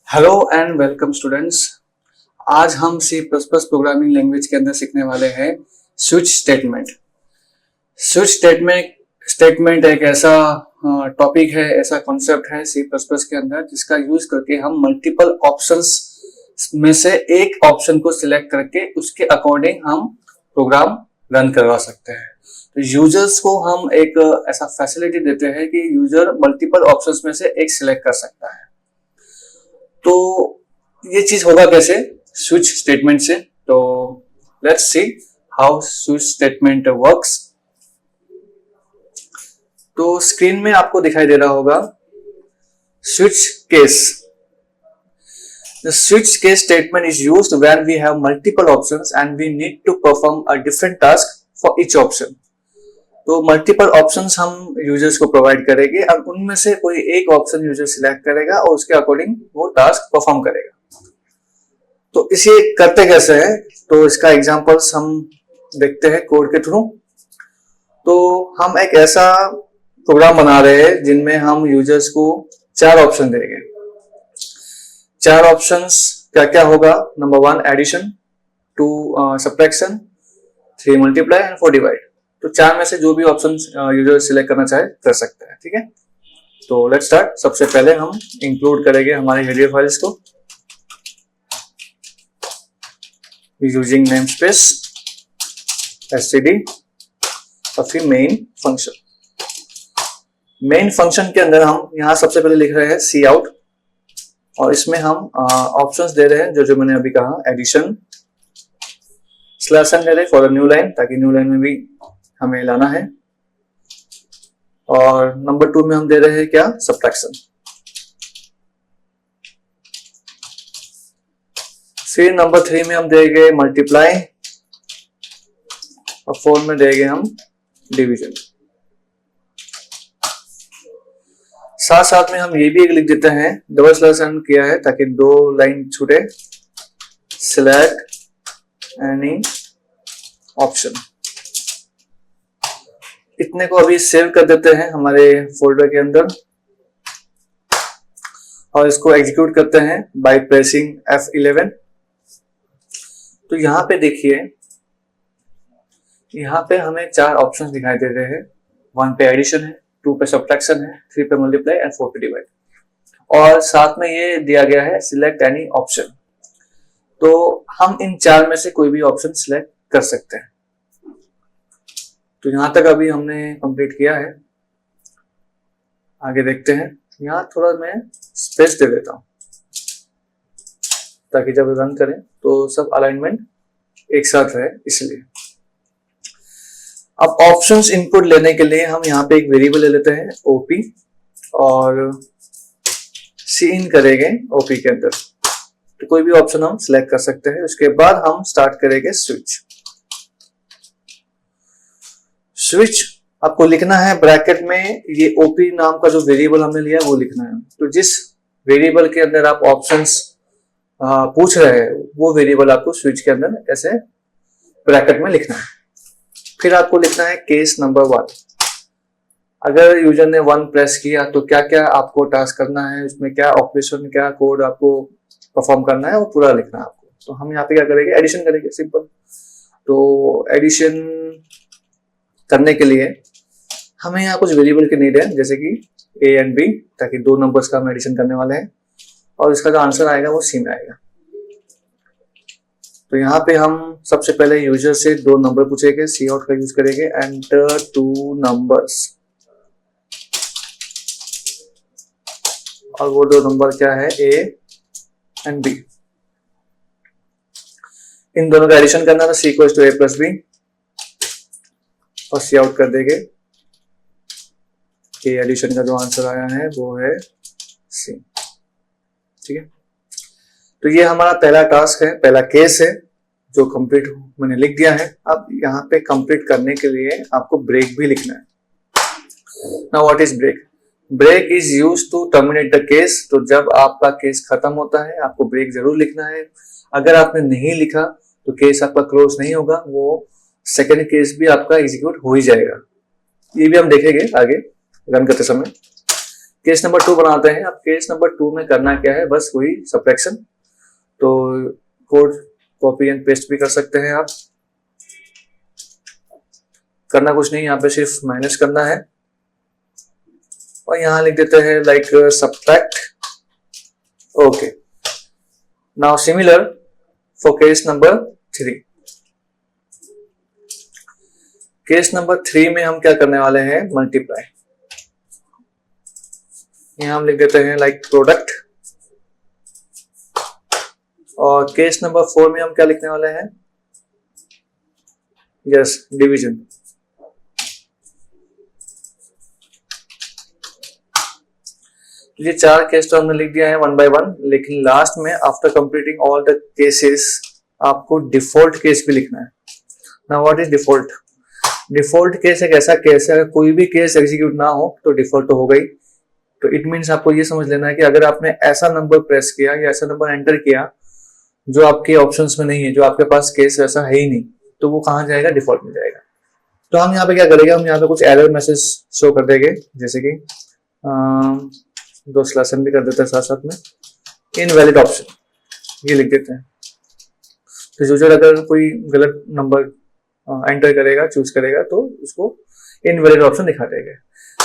Hello and welcome students. आज हम C plus plus programming language के अंदर सीखने वाले हैं स्विच स्टेटमेंट। स्विच स्टेटमेंट एक ऐसा टॉपिक है, ऐसा कॉन्सेप्ट है सी प्लस प्लस के अंदर जिसका यूज करके हम मल्टीपल ऑप्शंस में से एक ऑप्शन को सिलेक्ट करके उसके अकॉर्डिंग हम प्रोग्राम रन करवा सकते हैं। तो यूजर्स को हम एक ऐसा फैसिलिटी देते हैं कि यूजर मल्टीपल ऑप्शंस में से एक सिलेक्ट कर सकता है। तो ये चीज होगा कैसे? स्विच स्टेटमेंट से। तो let's see how switch statement works. तो स्क्रीन में आपको दिखाई दे रहा होगा switch case. The switch case statement is used where we have multiple options and we need to perform a different task for each option. तो multiple options हम users को provide करेंगे और उनमें से कोई एक ऑप्शन यूजर सिलेक्ट करेगा और उसके अकॉर्डिंग वो टास्क परफॉर्म करेगा। तो इसे करते कैसे है, तो इसका एग्जांपल्स हम देखते हैं कोड के थ्रू। तो हम एक ऐसा प्रोग्राम बना रहे हैं जिनमें हम यूजर्स को 4 ऑप्शन देंगे। 4 ऑप्शंस क्या क्या होगा? Number 1 addition, 2 subtraction, 3 multiply and 4 divide. तो 4 में से जो भी ऑप्शन यूजर सिलेक्ट करना चाहे कर सकते हैं। ठीक है, तो लेट्स स्टार्ट। सबसे पहले हम इंक्लूड करेंगे हमारे हेडर फाइल्स को यूजिंग नेमस्पेस std और फिर मेन फंक्शन। मेन फंक्शन के अंदर हम यहाँ सबसे पहले लिख रहे हैं सी आउट और इसमें हम ऑप्शंस दे रहे हैं जो मैंने अभी कहा, एडिशन, स्लैश एन दे रहे फॉर न्यू लाइन ताकि न्यू लाइन में भी हमें लाना है। और नंबर 2 में हम दे रहे हैं क्या? सब्ट्रैक्शन। फिर नंबर 3 में हम देंगे मल्टीप्लाई और 4 में देंगे हम डिवीजन। साथ साथ में हम ये भी एक लिख देते हैं, डबल स्लैश एन किया है ताकि 2 लाइन छूटे, सिलेक्ट एनी ऑप्शन। इतने को अभी सेव कर देते हैं हमारे फोल्डर के अंदर और इसको एग्जीक्यूट करते हैं बाय प्रेसिंग F11। तो यहाँ पे देखिए, यहाँ पे हमें 4 ऑप्शंस दिखाई दे रहे हैं। 1 पे एडिशन है, 2 पे सब्ट्रैक्शन है, 3 पे मल्टीप्लाई एंड 4 पे डिवाइड। और साथ में ये दिया गया है सिलेक्ट एनी ऑप्शन। तो हम इन 4 में से कोई भी ऑप्शन सिलेक्ट कर सकते हैं। तो यहां तक अभी हमने कंप्लीट किया है। आगे देखते हैं। यहां थोड़ा मैं स्पेस दे देता हूं ताकि जब रन करें तो सब अलाइनमेंट एक साथ रहे, इसलिए। अब ऑप्शंस इनपुट लेने के लिए हम यहाँ पे एक वेरिएबल ले लेते हैं OP और सी इन करेंगे OP के अंदर। तो कोई भी ऑप्शन हम सिलेक्ट कर सकते हैं। उसके बाद हम स्टार्ट करेंगे स्विच। स्विच आपको लिखना है ब्रैकेट में, ये OP नाम का जो वेरिएबल हमने लिया है वो लिखना है। तो जिस वेरिएबल के अंदर आप ऑप्शंस पूछ रहे हैं वो वेरिएबल आपको स्विच के अंदर ऐसे ब्रैकेट में लिखना है। फिर आपको लिखना है केस नंबर 1। अगर यूजर ने 1 प्रेस किया तो क्या क्या आपको टास्क करना है, उसमें क्या ऑपरेशन, क्या कोड आपको परफॉर्म करना है वो पूरा लिखना है आपको। तो हम यहाँ पे क्या करेंगे? एडिशन करेंगे, सिंपल। तो एडिशन करने के लिए हमें यहाँ कुछ वेरिएबल की नीड है, जैसे कि A एंड B, ताकि 2 नंबर्स का हम एडिशन करने वाले हैं और इसका जो आंसर आएगा वो C में आएगा। तो यहाँ पे हम सबसे पहले यूजर से 2 नंबर पूछेंगे, सी आउट का यूज करेंगे, एंटर 2 नंबर्स। और वो 2 नंबर क्या है? A and B। इन दोनों का एडिशन करना था, C equals to A plus B और सी आउट कर देंगे। कि एडिशन का जो आंसर आया है वो है C। ठीक है, तो ये हमारा पहला टास्क है, पहला केस है जो कंप्लीट मैंने लिख दिया है। अब यहाँ पे कंप्लीट करने के लिए आपको ब्रेक भी लिखना है। Now what is break? Break is used to terminate the case. तो जब आपका केस खत्म होता है आपको ब्रेक जरूर लिखना है। अगर आपने नहीं लिखा तो केस आपका क्लोज नहीं होगा, वो सेकेंड केस भी आपका एग्जीक्यूट हो ही जाएगा। ये भी हम देखेंगे आगे रन करते समय। केस नंबर 2 बनाते हैं। अब केस नंबर 2 में करना क्या है, बस वही सब्ट्रैक्शन। तो कोड कॉपी एंड पेस्ट भी कर सकते हैं आप, करना कुछ नहीं, यहाँ पे सिर्फ माइनस करना है और यहाँ लिख देते हैं like subtract. Okay, now similar for case number 3। Case number 3 में हम क्या करने वाले हैं, मल्टीप्लाई। यहाँ हम लिख देते हैं लाइक प्रोडक्ट। और केस नंबर 4 में हम क्या लिखने वाले हैं, यस, डिवीजन। ये 4 केस तो हमने लिख दिया है 1 by 1, लेकिन लास्ट में after completing all the cases आपको डिफॉल्ट केस भी लिखना है। Now what is default? Default case एक ऐसा केस है, अगर कोई भी केस एग्जीक्यूट ना हो तो डिफॉल्ट तो हो गई। तो इट मीन्स आपको ये समझ लेना है कि अगर आपने ऐसा नंबर प्रेस किया या ऐसा नंबर एंटर किया जो आपके ऑप्शंस में नहीं है, जो आपके पास केस वैसा है ही नहीं, तो वो कहाँ जाएगा, डिफॉल्ट में जाएगा। तो हम यहाँ पे क्या करेंगे, हम यहाँ पे कुछ एरर मैसेज शो कर देंगे, जैसे कि 2 स्लैशन भी कर देते हैं साथ साथ में, इनवैलिड ऑप्शन, ये लिख देते हैं। तो यूजर अगर कोई गलत नंबर एंटर करेगा, चूज करेगा, तो उसको इनवैलिड ऑप्शन दिखा देगा।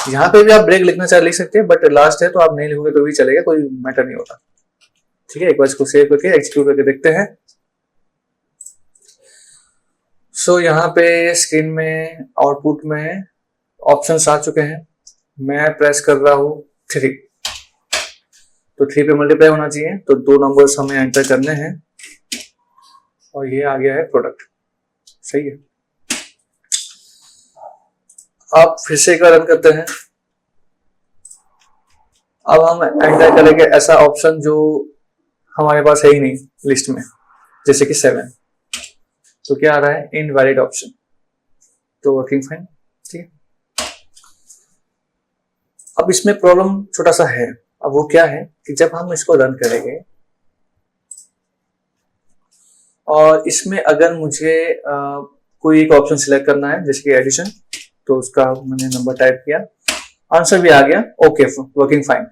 यहाँ पे भी आप ब्रेक लिखना चाहे लिख सकते हैं, बट लास्ट है तो आप नहीं लिखोगे तो भी चलेगा, कोई मैटर नहीं होता। ठीक है, एक बार इसको सेव करके एग्जीक्यूट करके देखते हैं। सो यहाँ पे स्क्रीन में आउटपुट में ऑप्शंस आ चुके हैं। मैं प्रेस कर रहा हूँ 3, तो 3 पे मल्टीप्लाई होना चाहिए, तो 2 नंबर्स हमें एंटर करने हैं और ये आ गया है प्रोडक्ट। सही है, आप फिर से एक बार रन करते हैं। अब हम एंटर करेंगे ऐसा ऑप्शन जो हमारे पास है ही नहीं लिस्ट में, जैसे कि 7। तो क्या आ रहा है, इनवैलिड ऑप्शन। तो वर्किंग फाइन। ठीक है, अब इसमें प्रॉब्लम छोटा सा है। अब वो क्या है कि जब हम इसको रन करेंगे और इसमें अगर मुझे कोई एक ऑप्शन सिलेक्ट करना है, जैसे कि एडिशन, तो उसका मैंने नंबर टाइप किया, आंसर भी आ गया, ओके, वर्किंग फाइन।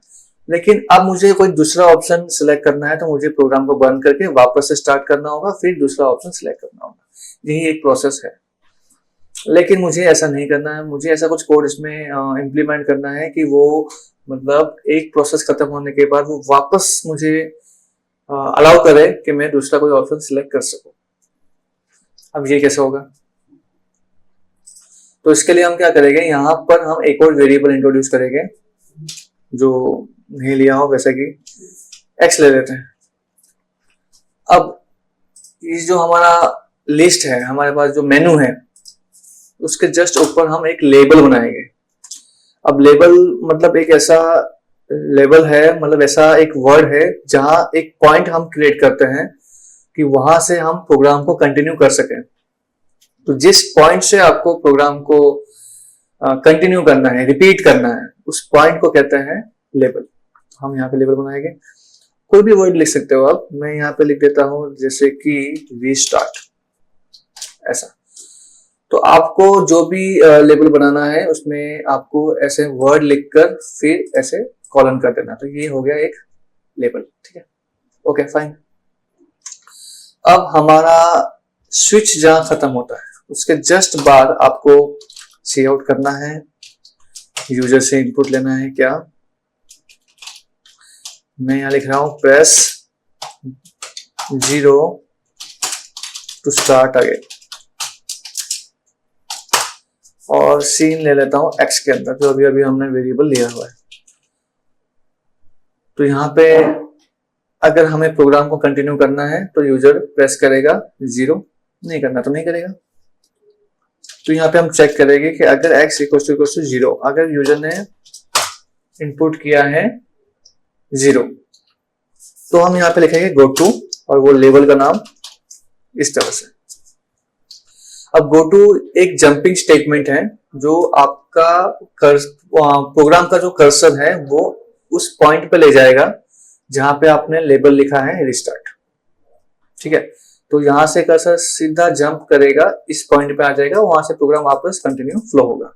लेकिन अब मुझे कोई दूसरा ऑप्शन सिलेक्ट करना है, तो मुझे प्रोग्राम को बंद करके वापस से स्टार्ट करना होगा, फिर दूसरा ऑप्शन सिलेक्ट करना होगा। यही एक प्रोसेस है, लेकिन मुझे ऐसा नहीं करना है। मुझे ऐसा कुछ कोड इसमें इम्प्लीमेंट करना है कि वो मतलब एक प्रोसेस खत्म होने के बाद वो वापस मुझे अलाउ करे कि मैं दूसरा कोई ऑप्शन सिलेक्ट कर सकूं। अब ये कैसे होगा? तो इसके लिए हम क्या करेंगे, यहाँ पर हम एक और वेरिएबल इंट्रोड्यूस करेंगे जो नहीं लिया हो, वैसे कि x ले लेते हैं। अब ये जो हमारा लिस्ट है, हमारे पास जो मेनू है, उसके जस्ट ऊपर हम एक लेबल बनाएंगे। अब लेबल मतलब एक ऐसा लेबल है, मतलब ऐसा एक वर्ड है जहां एक पॉइंट हम क्रिएट करते हैं कि वहां से हम प्रोग्राम को कंटिन्यू कर सकें। तो जिस पॉइंट से आपको प्रोग्राम को कंटिन्यू करना है, रिपीट करना है, उस पॉइंट को कहते हैं लेबल। हम यहाँ पे लेबल बनाएंगे, कोई भी वर्ड लिख सकते हो आप। मैं यहाँ पे लिख देता हूं जैसे कि रीस्टार्ट, ऐसा। तो आपको जो भी लेबल बनाना है उसमें आपको ऐसे वर्ड लिखकर फिर ऐसे कॉलन कर देना। तो ये हो गया एक लेबल। ठीक है, ओके फाइन। अब हमारा स्विच जहां खत्म होता है उसके जस्ट बाद आपको सी आउट करना है, यूजर से इनपुट लेना है। क्या मैं यहां लिख रहा हूं, प्रेस 0 टू स्टार्ट अगेन, और सीन ले लेता हूं x के अंदर जो अभी हमने वेरिएबल लिया हुआ है। तो यहाँ पे अगर हमें प्रोग्राम को कंटिन्यू करना है तो यूजर प्रेस करेगा 0, नहीं करना तो नहीं करेगा। तो यहाँ पे हम चेक करेंगे कि अगर x = 0, अगर यूजर ने इनपुट किया है 0, तो हम यहाँ पे लिखेंगे गो टू, और वो लेवल का नाम इस तरह से। अब गो टू एक जंपिंग स्टेटमेंट है जो आपका प्रोग्राम का जो कर्सर है वो उस पॉइंट पे ले जाएगा जहां पे आपने लेबल लिखा है रिस्टार्ट। ठीक है, तो यहां से कर्सर सीधा जंप करेगा, इस पॉइंट पे आ जाएगा, वहां से प्रोग्राम वापस कंटिन्यू फ्लो होगा।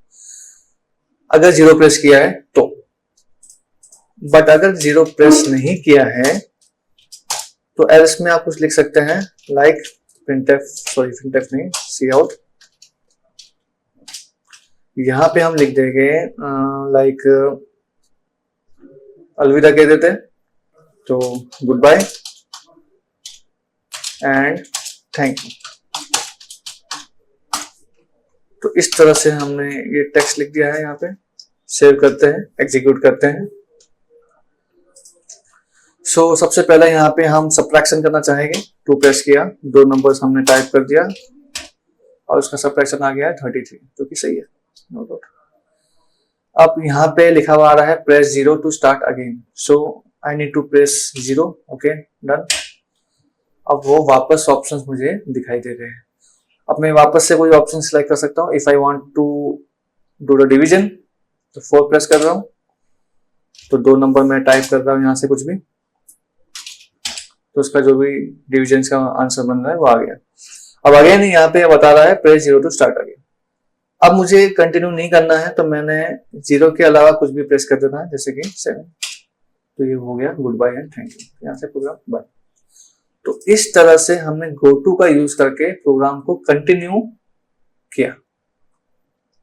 अगर 0 प्रेस किया है तो बट अगर 0 प्रेस नहीं किया है तो एल्स में आप कुछ लिख सकते हैं लाइक प्रिंटफ नहीं, सी आउट। यहां पे हम लिख देंगे लाइक अलविदा कह देते हैं, तो goodbye and thank you. तो इस तरह से हमने ये टेक्स्ट लिख दिया है। यहाँ पे सेव करते हैं, एग्जीक्यूट करते हैं। सो सबसे पहले यहाँ पे हम सब्ट्रैक्शन करना चाहेंगे। 2 प्रेस किया, 2 नंबर्स हमने टाइप कर दिया और उसका सब्ट्रैक्शन आ गया है 33, जो कि सही है, नो डाउट। अब यहाँ पे लिखा हुआ आ रहा है press 0 to start again, so I need to press 0, okay done. अब वो वापस ऑप्शंस मुझे दिखाई दे रहे हैं। अब मैं वापस से कोई ऑप्शन सिलेक्ट कर सकता हूँ। If I want to do the division, तो 4 प्रेस कर रहा हूँ, तो 2 नंबर में टाइप कर रहा हूँ यहाँ से कुछ भी, तो उसका जो भी डिवीजन का आंसर बन रहा है वो आ गया। अब अगेन यहाँ पे बता रहा है प्रेस 0 टू स्टार्ट अगेन। अब मुझे कंटिन्यू नहीं करना है, तो मैंने 0 के अलावा कुछ भी प्रेस कर देना है, जैसे कि 7, तो ये हो गया goodbye and thank you. यहाँ से प्रोग्राम बंद। तो इस तरह से हमने GoTo का यूज करके प्रोग्राम को कंटिन्यू किया।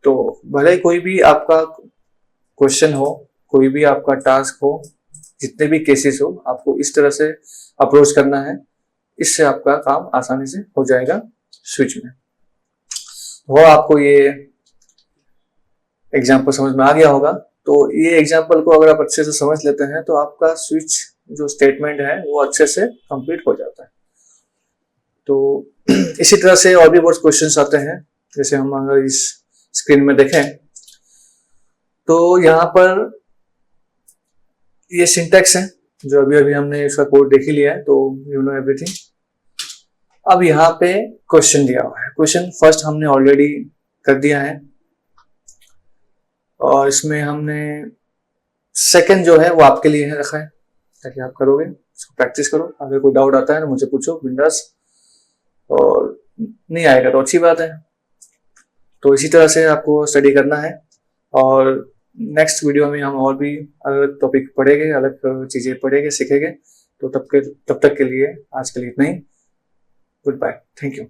तो भले कोई भी आपका क्वेश्चन हो, कोई भी आपका टास्क हो, जितने भी केसेस हो, आपको इस तरह से अप्रोच करना है। इससे आपका काम आसानी से हो जाएगा स्विच में। वो आपको ये एग्जाम्पल समझ में आ गया होगा। तो ये एग्जाम्पल को अगर आप अच्छे से समझ लेते हैं तो आपका स्विच जो स्टेटमेंट है वो अच्छे से कंप्लीट हो जाता है। तो इसी तरह से और भी बहुत क्वेश्चंस आते हैं। जैसे हम अगर इस स्क्रीन में देखें तो यहाँ पर ये सिंटैक्स है जो अभी अभी हमने इसका कोड देख ही लिया है, तो यू नो एवरीथिंग। अब यहाँ पे क्वेश्चन दिया हुआ है। क्वेश्चन फर्स्ट हमने ऑलरेडी कर दिया है और इसमें हमने सेकंड जो है वो आपके लिए है रखा है, ताकि आप करोगे, इसको प्रैक्टिस करो। अगर कोई डाउट आता है तो मुझे पूछो बिंदास, और नहीं आएगा तो अच्छी बात है। तो इसी तरह से आपको स्टडी करना है और नेक्स्ट वीडियो में हम और भी अलग टॉपिक पढ़ेंगे, अलग चीजें पढ़ेंगे, सीखेंगे। तो तब तक के लिए आज के लिए इतना ही। Goodbye, thank you.